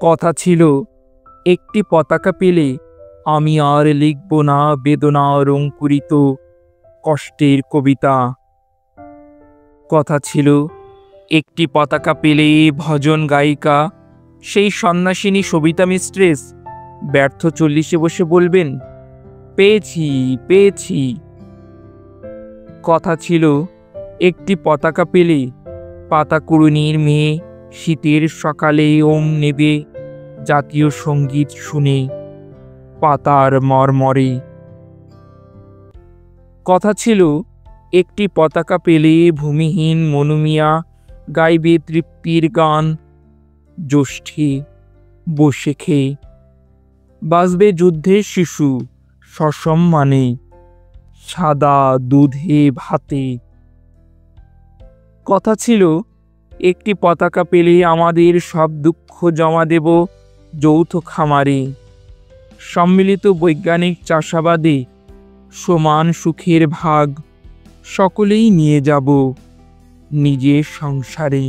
কথা ছিল, একটি পতাকা পেলে আমি আর লিখব না বেদনার অঙ্কুরিত কষ্টের কবিতা। কথা ছিল, একটি পতাকা পেলে ভজন গায়িকা সেই সন্ন্যাসিনী সবিতা মিস্ট্রেস ব্যর্থ 40-এ বসে বলবেন, পেয়েছি পেয়েছি। কথা ছিল, একটি পতাকা পেলে পাতাকুড়ুনির মেয়ে শীতের সকালে ওম নেবে জাতীয় সঙ্গীত শুনে পাতার মরমরে। কথা ছিল, একটি পতাকা পেলে ভূমিহীন মনুমিয়া গাইবে তৃপ্তির গান জ্যৈষ্ঠে বসে খেয়ে। বাজবে যুদ্ধের শিশু সসম্মানে সাদা দুধে ভাতে। কথা ছিল, একটি পতাকা পেলে আমাদের সব দুঃখ জমা দেব যৌথ খামারে। সম্মিলিত বৈজ্ঞানিক চাষাবাদে সমান সুখের ভাগ সকলেই নিয়ে যাব নিজের সংসারে।